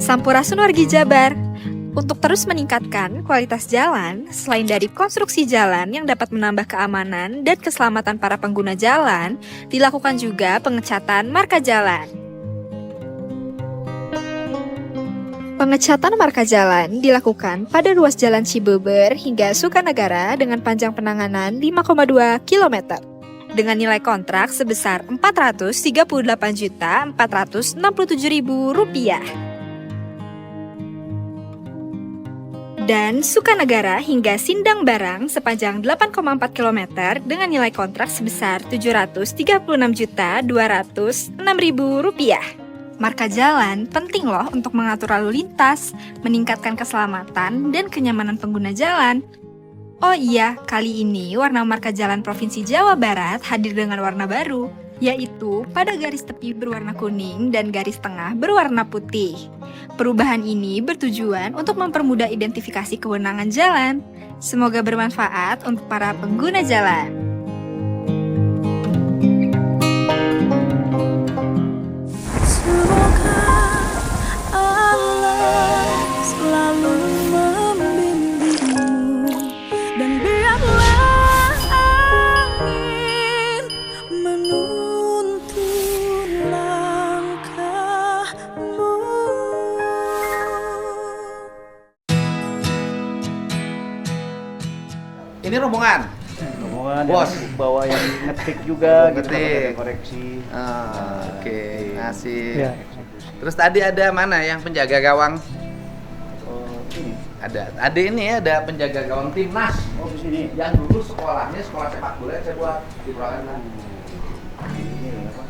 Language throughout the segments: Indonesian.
Sampurasun wargi Jabar. Untuk terus meningkatkan kualitas jalan, selain dari konstruksi jalan yang dapat menambah keamanan dan keselamatan para pengguna jalan, dilakukan juga pengecatan marka jalan. Pengecatan marka jalan dilakukan pada ruas Jalan Cibeber hingga Sukanagara dengan panjang penanganan 5,2 km. Dengan nilai kontrak sebesar Rp438.467.000. Dan Sukanagara hingga Sindang Barang sepanjang 8,4 km dengan nilai kontrak sebesar Rp736.206.000. Marka jalan penting loh untuk mengatur lalu lintas, meningkatkan keselamatan dan kenyamanan pengguna jalan. Oh iya, kali ini warna marka jalan Provinsi Jawa Barat hadir dengan warna baru, yaitu pada garis tepi berwarna kuning dan garis tengah berwarna putih. Perubahan ini bertujuan untuk mempermudah identifikasi kewenangan jalan. Semoga bermanfaat untuk para pengguna jalan. Semoga Allah selalu membimbingmu dan biarlah angin menuntun langkahmu. Ini rombongan. Rombongan Bos. yang bawa yang ngetik juga gitu, Ngetik. ada koreksi. Oke, asik. Ya. Terus tadi ada mana yang penjaga gawang? Ini. Ada. Ada ini ya, ada penjaga gawang timnas. Oh, di sini. Yang dulu sekolahnya sekolah sepak bola saya buat di Purwakarta. Ini apa?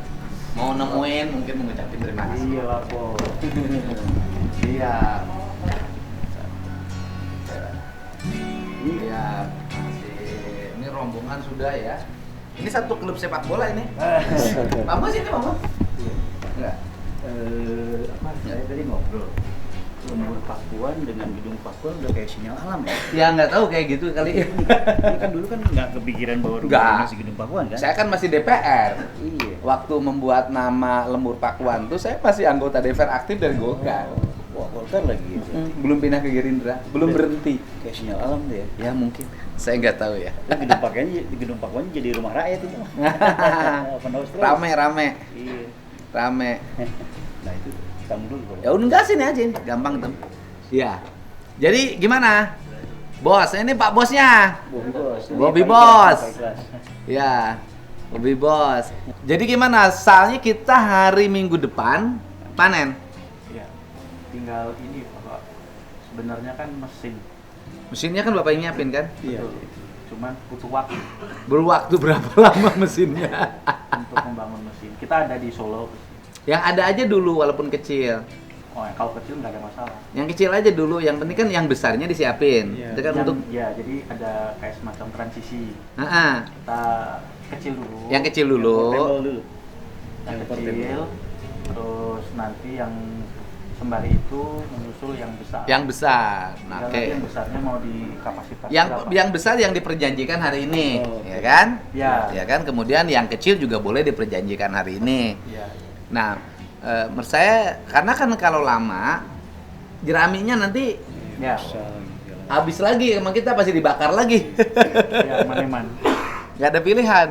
Mau nemuin mungkin mengucapin terima kasih. Iya lah, kok. Iya. Iya. Asik. Ini rombongan sudah ya. Ini satu klub sepak bola ini. Mama sini mama. Enggak. Apa? Saya tadi ngobrol. Lembur Pakuan dengan gedung Pakuan udah kayak sinyal alam ya. Ya nggak tahu kayak gitu kali. Ini kan dulu kan nggak kepikiran bahwa Nggak. rumahnya si gedung Pakuan kan? Saya kan masih DPR. Iya. Waktu membuat nama Lembur Pakuan tuh saya masih anggota DPR aktif dari Golkar. Wah, Golkar lagi ya. Belum pindah ke Gerindra, belum berhenti. Kayak sinyal alam tuh ya. Ya mungkin. Saya nggak tahu ya. Gedung Pakuan jadi rumah rakyat itu. Open house terus. Rame. Iya. Nah itu kamu dulu. Bro. Ya udah enggak sini aja, gampang tuh. Iya. Jadi gimana? Bos, ini Pak Bosnya. Bobby Bos. Bobby Ini Bos. paling kelas. Ya, Bobby Bos. Jadi gimana? Soalnya kita hari Minggu depan panen. Ya, tinggal ini Pak. Sebenarnya kan mesin. Mesinnya kan Bapak yang nyiapin kan? Iya. Cuman butuh waktu Berwaktu berapa lama mesinnya? untuk membangun mesin. Kita ada di Solo. Yang ada aja dulu walaupun kecil. Oh, kalau kecil nggak ada masalah. Yang kecil aja dulu, yang penting kan yang besarnya disiapin. Iya. Itu kan untuk Ya, jadi ada kayak semacam transisi. Heeh. Kita kecil dulu. Yang kecil dulu. Yang kecil. Terus nanti yang sembari itu menyusul yang besar. Yang besar. Nah, Tinggal oke. nanti yang besarnya mau di kapasitas Yang berapa? besar yang diperjanjikan hari ini, Oh, oke. ya kan? Ya. Ya kan? Kemudian yang kecil juga boleh diperjanjikan hari ini. Iya. Nah, menurut saya karena kan kalau lama jeraminya nanti Ya. habis lagi, emang kita pasti dibakar lagi. Ya, eman-eman. Nggak ada pilihan.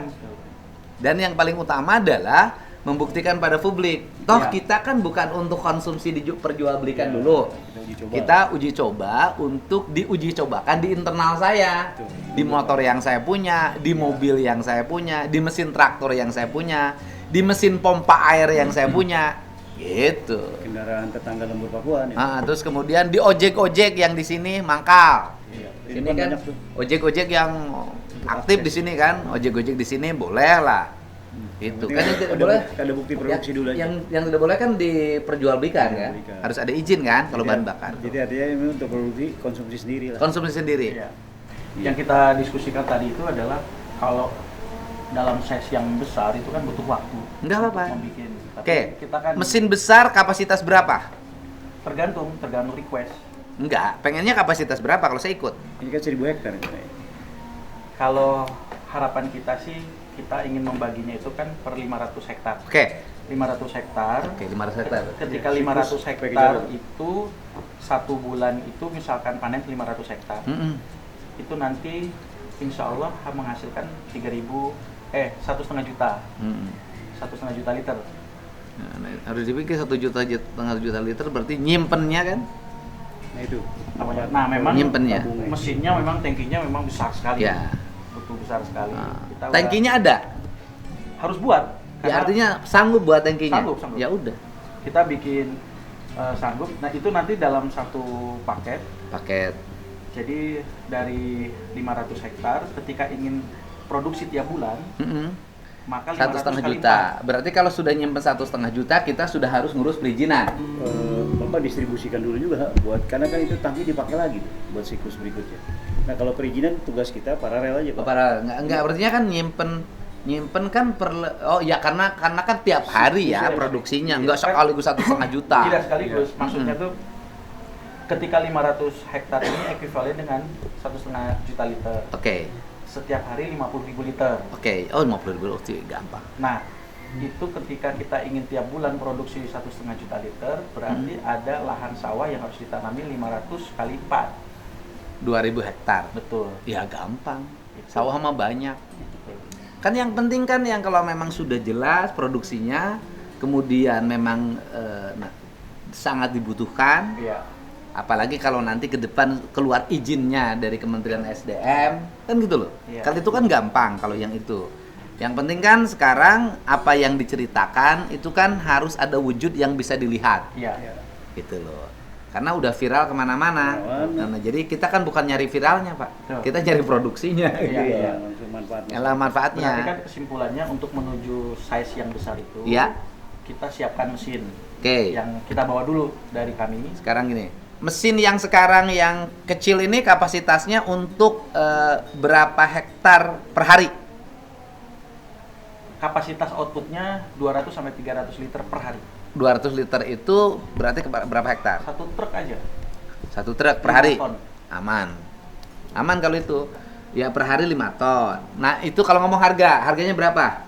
Dan yang paling utama adalah membuktikan pada publik. Toh Ya. kita kan bukan untuk konsumsi diperjualbelikan Ya, dulu. uji coba. Kita uji coba untuk diuji cobakan di internal saya. Betul. Di motor yang saya punya, di mobil yang saya punya, di mesin traktor yang saya punya, di mesin pompa air yang saya punya. Gitu. Kendaraan tetangga Lembur Pakuan ya. Terus kemudian di ojek-ojek yang di sini mangkal. Iya. Ini kan ojek-ojek yang aktif di sini kan, ojek-ojek di sini boleh lah. Itu kan yang tidak boleh. Ada bukti produksi dulu aja. Yang tidak boleh kan diperjualbelikan kan. Diperjualbelikan. Harus ada izin kan kalau Jadi- bahan bakar. Jadi artinya ini untuk produksi konsumsi sendiri lah. Konsumsi sendiri. Iya. Yang kita diskusikan tadi itu adalah kalau dalam size yang besar itu kan butuh waktu. Enggak apa-apa. Membikin. Tapi Oke. kita kan Mesin besar kapasitas berapa? tergantung request. Enggak, pengennya kapasitas berapa kalau saya ikut? Ini kan 1000 hektar. Iya. Kalau harapan kita sih kita ingin membaginya itu kan per 500 hektar. Oke. 500 hektar. Oke, 500 hektar. Ketika Ya, 500 siklus hektar PKJ. itu 1 bulan itu misalkan panen 500 hektar. Mm-mm. Itu nanti insya Allah menghasilkan 1,5 juta. Mm-mm. 1,5 juta liter. Nah, harus dipikir 1,5 juta liter berarti nyimpennya kan? Nah itu. Nah memang Nyimpennya. mesinnya memang tangkinya memang besar sekali. Ya. Betul besar sekali. Nah, Kita udah tankinya ada. harus buat. Ya Karena artinya sanggup buat tankinya. Sanggup. Ya udah. kita bikin sanggup. Nah itu nanti dalam satu paket. Paket. Jadi dari 500 hektar ketika ingin produksi tiap bulan, Mm-mm. maka 1,5 500 kali juta. Berarti kalau sudah nyimpen 1,5 juta, kita sudah harus ngurus perizinan. Bapak distribusikan dulu juga buat, karena kan itu tangki dipakai lagi buat siklus berikutnya. Nah kalau perizinan tugas kita paralel aja Pak. Para enggak berarti kan nyimpen kan karena kan tiap hari ya Bisa. produksinya, enggak sekaligus 1,5 juta. Tidak sekaligus. Iya. Maksudnya tuh ketika 500 hektar ini ekuivalen dengan 1,5 juta liter. Oke. Setiap hari 50.000 liter. Oke. Oh, 50.000 gampang. Nah, itu ketika kita ingin tiap bulan produksi 1,5 juta liter, berarti ada lahan sawah yang harus ditanami 500 kali 4. 2.000 hektar. Betul. Ya gampang. Sawah mah banyak. Kan yang penting kan yang kalau memang sudah jelas produksinya, kemudian memang sangat dibutuhkan. Iya. Apalagi kalau nanti ke depan keluar izinnya dari Kementerian SDM, kan gitu loh. Iya. Kan itu kan gampang kalau yang itu. Yang penting kan sekarang apa yang diceritakan itu kan harus ada wujud yang bisa dilihat, Iya. gitu loh. Karena udah viral kemana-mana. Kemana-mana. Nah, jadi kita kan bukan nyari viralnya Pak, Betul. kita nyari produksinya. Iya, iya. Untuk manfaat. Yalah manfaatnya. Berarti kan kesimpulannya untuk menuju size yang besar itu, Iya. kita siapkan mesin Oke. yang kita bawa dulu dari kami. Sekarang gini, mesin yang sekarang yang kecil ini kapasitasnya untuk berapa hektar per hari? Kapasitas outputnya 200 sampai 300 liter per hari. 200 liter itu berarti berapa hektar? Satu truk aja. Satu truk per 5 hari? ton. Aman. Aman kalau itu. Ya per hari 5 ton. Nah itu kalau ngomong harganya berapa?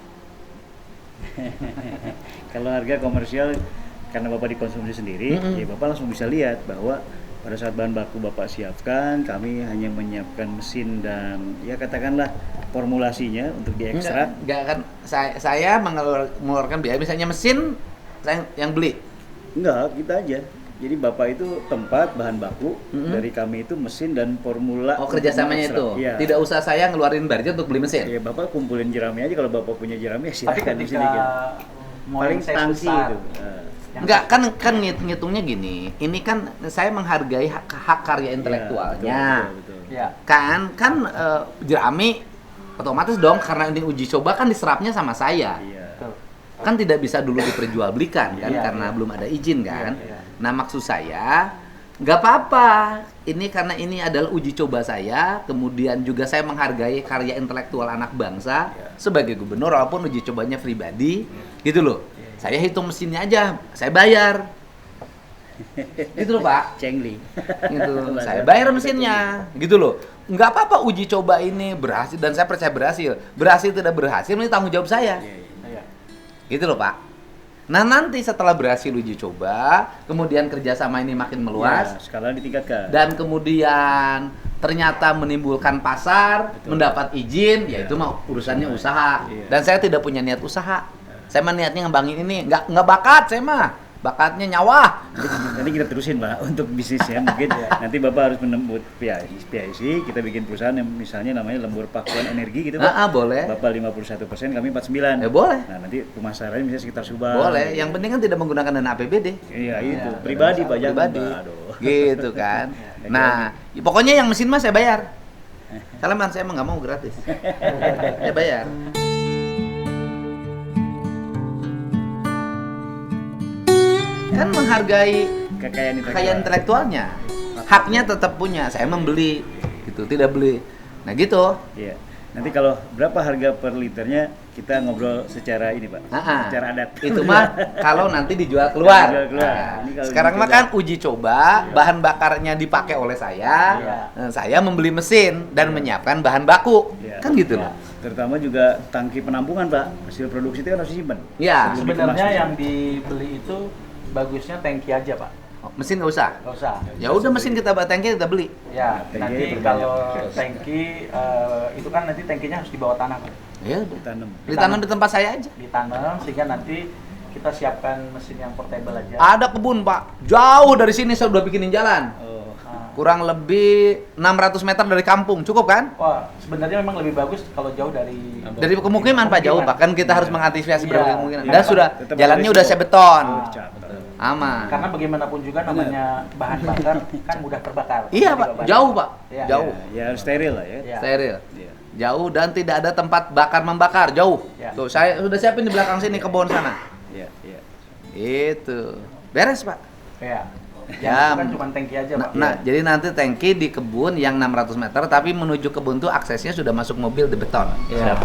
Kalau harga komersial karena Bapak dikonsumsi sendiri, Mm-mm. ya Bapak langsung bisa lihat bahwa pada saat bahan baku Bapak siapkan, kami hanya menyiapkan mesin dan ya katakanlah formulasinya untuk diekstrak. Enggak kan saya mengeluarkan biaya misalnya mesin saya yang beli. Enggak, kita aja. Jadi Bapak itu tempat bahan baku, Mm-mm. dari kami itu mesin dan formula. Oh untuk kerjasamanya itu? mengekstrak. Iya. Tidak usah saya ngeluarin budget untuk beli mesin? Ya Bapak kumpulin jerami aja, kalau Bapak punya jerami ya Tapi silakan di ketika sini kan. mau Paling yang size tangki besar, itu. yang Enggak, kan ngitungnya gini. Ini kan saya menghargai hak karya intelektualnya. Betul. ya, Kan jerami otomatis dong karena ini uji coba kan diserapnya sama saya. Iya. betul. Kan tidak bisa dulu diperjualbelikan kan Iya, karena iya. belum ada izin kan. Iya, iya. Nah, maksud saya nggak apa-apa. Ini karena ini adalah uji coba saya, kemudian juga saya menghargai karya intelektual anak bangsa Iya. sebagai gubernur walaupun uji cobanya pribadi, gitu loh. Saya hitung mesinnya aja, saya bayar. Gitu loh, Pak. Cengli. Gitu. Saya bayar mesinnya, gitu loh. Nggak apa-apa uji coba ini berhasil dan saya percaya berhasil. Berhasil tidak berhasil ini tanggung jawab saya. Iya, iya. Iya. Gitu loh Pak. Nah nanti setelah berhasil uji coba, kemudian kerjasama ini makin meluas, Ya, skala ditingkatkan. dan kemudian ternyata menimbulkan pasar, Betul. mendapat izin, ya Iya. itu mah urusannya usaha. Iya. Dan saya tidak punya niat usaha. Saya mah niatnya ngembangin ini, nggak bakat saya mah, bakatnya nyawa. Nanti kita terusin Pak untuk bisnisnya mungkin nanti Bapak harus menembut PIC, kita bikin perusahaan yang misalnya namanya Lembur Pakuan Energi gitu Pak. Boleh. Bapak 51%, kami 49%. Ya boleh. Nah nanti pemasarannya misalnya sekitar Subang. Boleh. Yang penting kan tidak menggunakan dana APBD. Iya itu, Ya, pribadi Pak, jangan pribadi. Pak. Aduh. Gitu kan. Nah, ya pokoknya yang mesin mah saya bayar. Salaman saya emang nggak mau gratis. Saya bayar. Kan menghargai kekayaan intelektualnya. Haknya tetap punya. Saya membeli gitu, tidak beli. Nah, gitu. Iya. Nanti kalau berapa harga per liternya kita ngobrol secara ini Pak. Secara adat. Itu mah kalau nanti dijual keluar. Dijual keluar. Nah, Ini kalau sekarang uji mah coba. kan uji coba, bahan bakarnya dipakai oleh saya. Iya. Saya membeli mesin dan menyiapkan bahan baku. Iya. Kan gitu loh. Terutama juga tangki penampungan Pak, hasil produksi itu kan harus disimpan. Ya, Sebelum Sebenarnya dikemas. yang dibeli itu bagusnya tangki aja Pak, mesin nggak usah. nggak usah. Ya udah mesin kita tangki kita beli. Ya, Tangki nanti perbanyak. kalau tangki itu kan nanti tangkinya harus di bawah tanah Pak. Ya udah. Ditanam. Ditanam di tempat saya aja. Ditanam sehingga nanti kita siapkan mesin yang portable aja. Ada kebun Pak, jauh dari sini saya udah bikinin jalan. Oh, Nah, Kurang lebih 600 meter dari kampung, cukup kan? wah, sebenarnya memang lebih bagus kalau jauh dari Dari pemukiman Pak, jauh Pak, kan kita harus mengantisipasi Iya. berbagai kemungkinan. Iya, Dan Pak. sudah, Tetap jalannya ada udah resiko. saya beton, Ah. catat. aman. Karena bagaimanapun juga namanya bahan bakar kan mudah terbakar. Iya Jadi Pak, bahan- jauh Pak, Iya. jauh, Ya harus steril lah ya. Iya. steril, Iya. jauh dan tidak ada tempat bakar membakar, jauh. Iya. Tuh saya sudah siapin di belakang sini kebun sana. Iya, iya. Itu beres Pak. Iya. Ya, Yang itu kan cuma tangki aja Nah, Pak. nah, jadi nanti tangki di kebun yang 600 meter, tapi menuju kebun tuh aksesnya sudah masuk mobil di beton. Iya.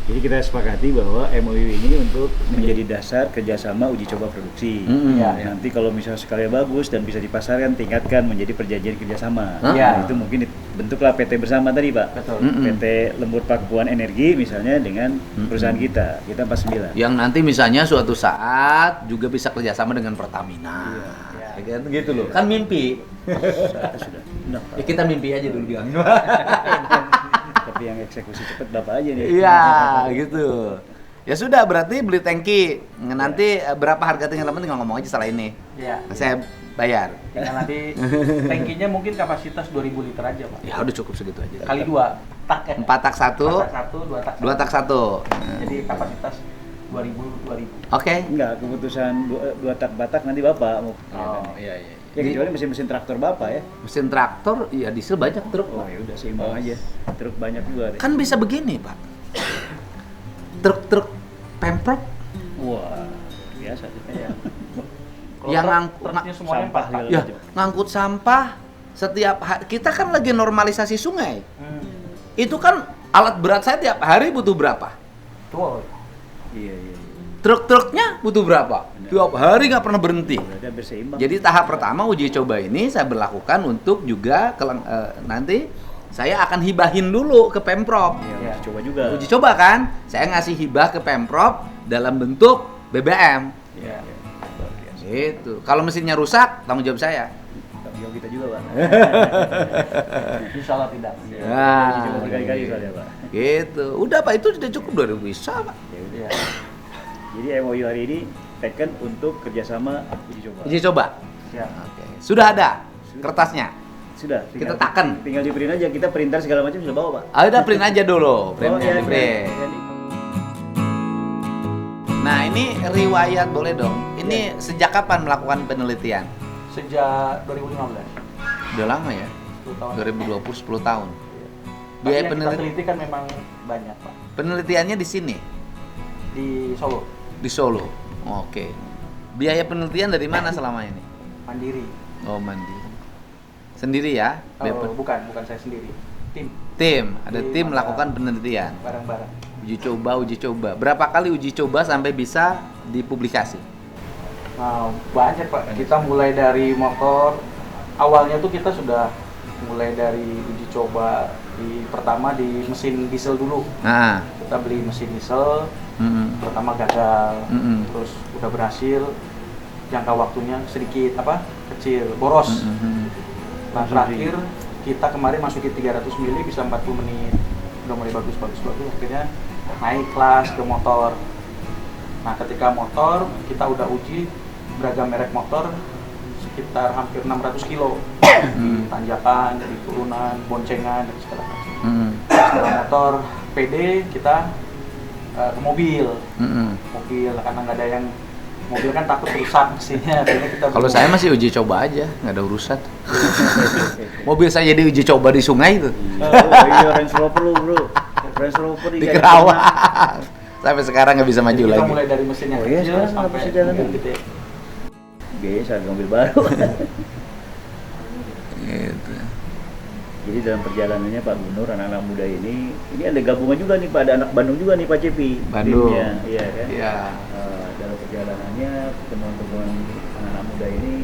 Jadi kita sepakati bahwa MOU ini untuk menjadi dasar kerjasama uji coba produksi. Mm-mm. Iya. Ya, nanti kalau misalnya sekali bagus dan bisa dipasarkan, tingkatkan menjadi perjanjian kerjasama. Iya. Nah, itu mungkin bentuklah PT bersama tadi Pak. Betul. Mm-mm. PT Lembur Pakuan Energi misalnya dengan perusahaan kita 49. Yang nanti misalnya suatu saat juga bisa kerjasama dengan Pertamina. Iya. Ya kan gitu loh. Kan mimpi. Sudah. Nah, Ya kita mimpi aja dulu bilangin. tapi yang eksekusi cepat Bapak aja nih. Iya, gitu. Ya sudah, berarti beli tangki. Nanti berapa harga teman-teman tinggal ngomong aja setelah ini. Iya. Saya bayar. Tinggal nanti tangkinya mungkin kapasitas 2000 liter aja Pak. Ya udah cukup segitu aja. Kali 2 tak ya. 4 tak 1, 4 tak 1, 2 tak 1. 2 tak 1. Jadi kapasitas 2000. Oke. Enggak, keputusan dua tak batak nanti Bapak mau. Oh, iya iya. Ya kecuali mesin-mesin traktor Bapak ya. Mesin traktor, ya diesel banyak truk. Oh ya udah seimbang aja. Truk banyak juga deh. Kan bisa begini, Pak. Truk-truk Pemprov Wah, luar biasa sih. Iya. Yang truknya semuanya sampah 4 tak. ya ngangkut sampah setiap hari. Kita kan lagi normalisasi sungai. Itu kan alat berat saya tiap hari butuh berapa? Betul. Iya, iya. Truk-truknya butuh berapa? Tiap hari nggak pernah berhenti. Berarti hampir seimbang. Jadi tahap pertama uji coba ini saya berlakukan untuk juga nanti saya akan hibahin dulu ke Pemprov. ya, Iya. coba juga. Uji coba kan, saya ngasih hibah ke Pemprov dalam bentuk BBM. Iya, iya. Luar biasa. Gitu. Kalau mesinnya rusak, tanggung jawab saya. Tanggung jawab kita juga, Pak. Insya Allah tidak. Nah, Uji coba berkali-kali soalnya, Pak. gitu. Udah Pak, itu sudah cukup 2000 bisa Pak. Ya udah. Iya. Jadi MOU hari ini taken untuk kerjasama uji coba. Uji coba. Siap. Oke. Sudah ada kertasnya. Sudah. Kita taken. Tinggal di print aja. Kita printer segala macam sudah bawa, Pak. Ah, udah print aja dulu. Printnya iya, di print. Nah ini riwayat boleh dong. Ini sejak kapan melakukan penelitian? Sejak 2015. Udah lama ya. 10 tahun. 2020 10 tahun. Tapi Biaya yang kita penelitian. teliti kan memang banyak Pak. Penelitiannya di sini, Di Solo. di Solo. Oke. Biaya penelitian dari mana selama ini? Mandiri. Oh mandiri. Sendiri ya? Biaya Oh, bukan saya sendiri. Tim. Tim, ada Tim, tim ada- melakukan penelitian. Bareng-bareng. Uji coba. Berapa kali uji coba sampai bisa dipublikasi? Nah, banyak Pak. Kita mulai dari motor. Awalnya tuh kita sudah mulai dari uji coba pertama di mesin diesel dulu. Nah, Kita beli mesin diesel, pertama gagal, Mm-mm. terus udah berhasil. Jangka waktunya sedikit kecil, boros. Nah, terakhir kita kemarin masukin 300 mili bisa 40 menit. Udah mulai bagus. Akhirnya naik kelas ke motor. Nah, ketika motor kita udah uji beragam merek motor sekitar hampir 600 kilo. Di tanjakan, dari turunan, boncengan, dan segala macam. Setelah motor PD kita ke mobil. Karena nggak ada yang mobil kan takut rusak mesinnya. Akhirnya kita Kalau beli saya masih uji coba aja, nggak ada urusan. Mobil saya jadi uji coba di sungai itu, Iya, Range Rover lu, Bro. Range Rover di Kerawang. Sampai sekarang nggak bisa maju kita lagi. mulai dari mesin yang Oh iya, kecil sekarang sampai apa sih jalan mobil tuh? gede. Biasa harga mobil baru. Gitu. Jadi dalam perjalanannya Pak Gubernur, anak-anak muda ini ada gabungan juga nih Pak, ada anak Bandung juga nih Pak Cepi. Bandung. Timnya. Iya kan? Iya. Dalam perjalanannya teman-teman anak-anak muda ini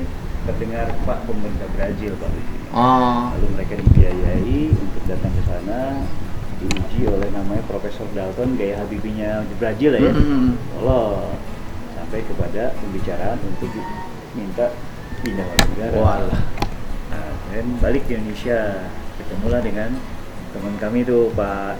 terdengar Pak pemerintah Brazil Pak di sini. Oh, Lalu mereka dibiayai untuk datang ke sana diuji oleh namanya Profesor Dalton, gaya Habibie-nya di Brazil ya, lolos sampai kepada pembicaraan untuk minta pindah warga negara. Walah. Nah, dan balik ke Indonesia, ketemulah dengan teman kami tuh Pak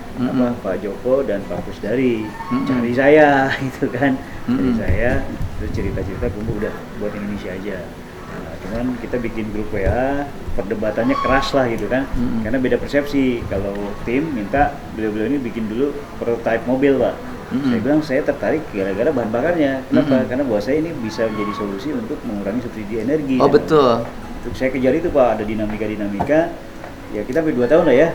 Joko dan Pak Kusdari, cari saya gitu kan, cari saya, terus cerita-cerita kumpul udah buat Indonesia aja. Nah, cuman kita bikin grup WA, perdebatannya keras lah gitu kan, karena beda persepsi. Kalau tim minta beliau-beliau ini bikin dulu prototipe mobil, Pak. Saya bilang saya tertarik gara-gara bahan bakarnya. Kenapa? Karena buat saya ini bisa menjadi solusi untuk mengurangi subsidi energi. Oh betul. Untuk saya kejar itu, Pak, ada dinamika. Ya kita sampai 2 tahun lah ya.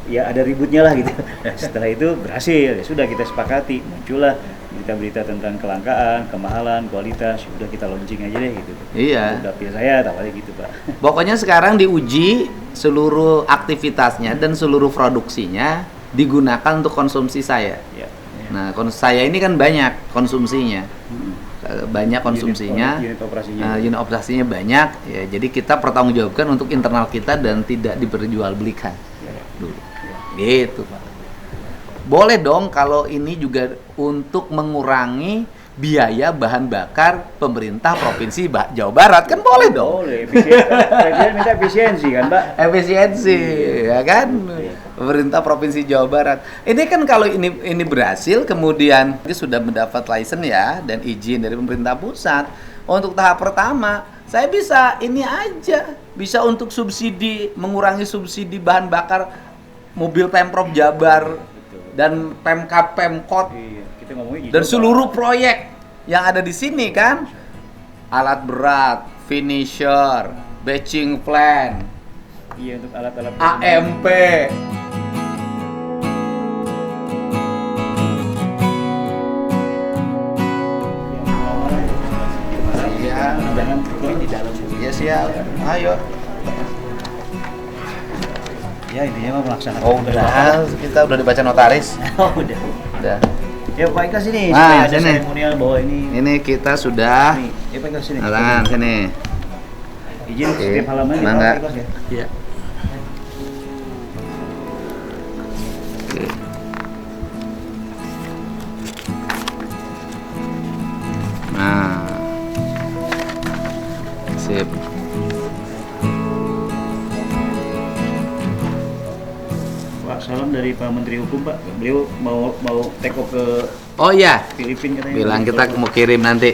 Ya ada ributnya lah gitu. Setelah itu berhasil, ya sudah kita sepakati, muncullah berita-berita tentang kelangkaan, kemahalan, kualitas, sudah kita launching aja deh gitu. Iya. Dapil saya tawarnya gitu, Pak. Pokoknya sekarang diuji seluruh aktivitasnya dan seluruh produksinya digunakan untuk konsumsi saya. Ya. Nah, saya ini kan banyak konsumsinya. Banyak konsumsinya, unit operasinya banyak, ya, jadi kita pertanggungjawabkan untuk internal kita dan tidak diperjualbelikan dulu, gitu Pak. Boleh dong kalau ini juga untuk mengurangi biaya bahan bakar pemerintah provinsi Jawa Barat, kan boleh dong? Boleh, presiden minta efisiensi kan, Pak? Efisiensi, ya kan? Pemerintah provinsi Jawa Barat. Ini kan kalau ini berhasil, kemudian dia sudah mendapat license ya dan izin dari pemerintah pusat. Untuk tahap pertama, saya bisa ini aja, bisa untuk subsidi, mengurangi subsidi bahan bakar mobil Pemprov Jabar dan Pemkab Pemkot. Iya, kita ngomongin Dan seluruh proyek yang ada di sini kan, alat berat, finisher, batching plan, iya untuk alat-alat AMP. Iya, jangan poin di dalam. iya siap. Ayo. Ya intinya mah melaksanakan. Oh udah, kita udah dibaca notaris. Oh udah. Udah. Ya Pak Ikhlas sini, Nah, supaya ada sini. seremonial bahwa ini. Ini kita sudah. Nih, ya Pak Ikhlas sini. Nah, tangan sini. Izin Oke. setiap halaman ya Mangga. Pak Ikhlas ya. Iya. Oke. Nah. Sip. Pak, salam dari Pak Menteri Hukum, Pak. Beliau mau take off ke Oh iya, Filipina katanya. bilang kita mau kirim nanti.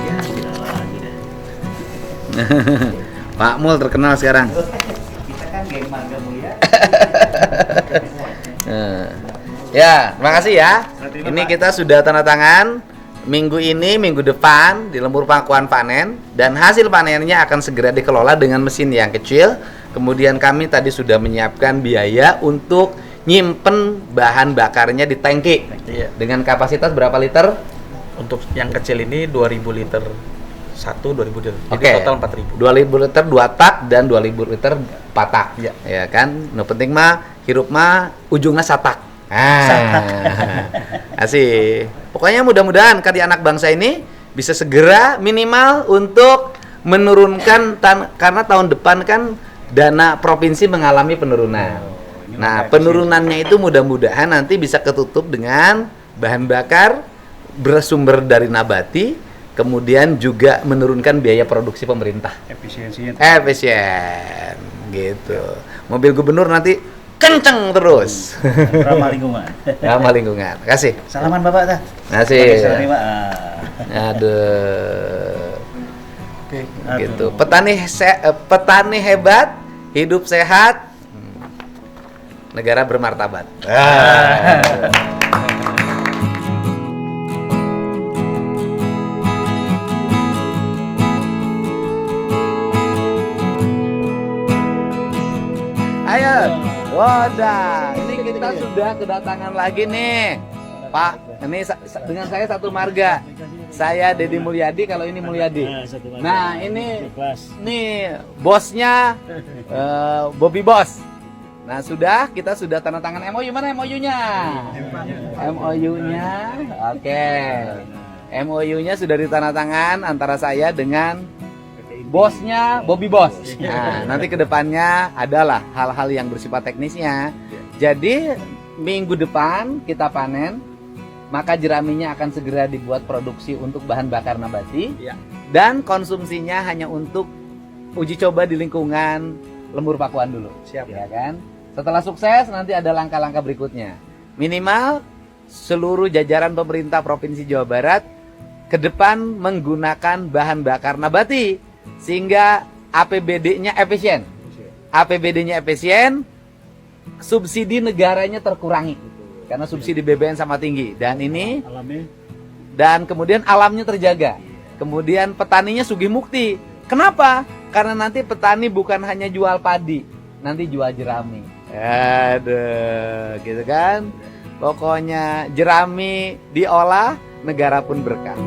Ya, tidak lagi dah. Pak Mul terkenal sekarang. Kita kan geng mangga mulia. Ya, terima kasih ya. Terima, Ini Pak. kita sudah tanda tangan minggu ini, minggu depan di Lembur Pangkuan Panen, dan hasil panennya akan segera dikelola dengan mesin yang kecil. Kemudian kami tadi sudah menyiapkan biaya untuk nyimpen bahan bakarnya di tangki. Iya. Dengan kapasitas berapa liter? Untuk yang kecil ini 2000 liter 2000 liter. Jadi Oke. total 4000. 2000 liter 2 tak dan 2000 liter 4 tak. Iya. Ya kan? No penting mah hirup mah ujungnya satak. Asih. Pokoknya mudah-mudahan karya anak bangsa ini bisa segera minimal untuk menurunkan karena tahun depan kan dana provinsi mengalami penurunan. Nah, penurunannya itu mudah-mudahan nanti bisa ketutup dengan bahan bakar bersumber dari nabati, kemudian juga menurunkan biaya produksi pemerintah. Efisiensinya. Efisien gitu. Mobil gubernur nanti kenceng terus. Ramah lingkungan. Ramah lingkungan. Kasih. Salaman Bapak dah. Kasih. Salam Pak. Aduh. Oke. Gitu. Petani hebat, hidup sehat, negara bermartabat. Ayo, wadah. Ini kita sudah kedatangan lagi nih, Pak. Ini dengan saya satu marga. Saya Deddy Mulyadi, kalau ini Mulyadi. Nah, ini bosnya Bobby Bos. Nah, kita sudah tanda tangan MOU. Mana MOU-nya? MOU-nya. Oke. MOU-nya sudah ditandatangan antara saya dengan bosnya Bobby Bos. Nah, nanti kedepannya adalah hal-hal yang bersifat teknisnya. Jadi minggu depan kita panen, maka jeraminya akan segera dibuat produksi untuk bahan bakar nabati. Dan konsumsinya hanya untuk uji coba di lingkungan Lembur Pakuan dulu. Siap. Ya kan? Setelah sukses nanti ada langkah-langkah berikutnya. Minimal seluruh jajaran pemerintah Provinsi Jawa Barat ke depan menggunakan bahan bakar nabati sehingga APBD-nya efisien. APBD-nya efisien, subsidi negaranya terkurangi karena subsidi BBM sama tinggi dan kemudian alamnya terjaga. Kemudian petaninya sugih mukti. Kenapa? Karena nanti petani bukan hanya jual padi, nanti jual jerami. Aduh, gitu kan? Pokoknya jerami diolah, negara pun berkah.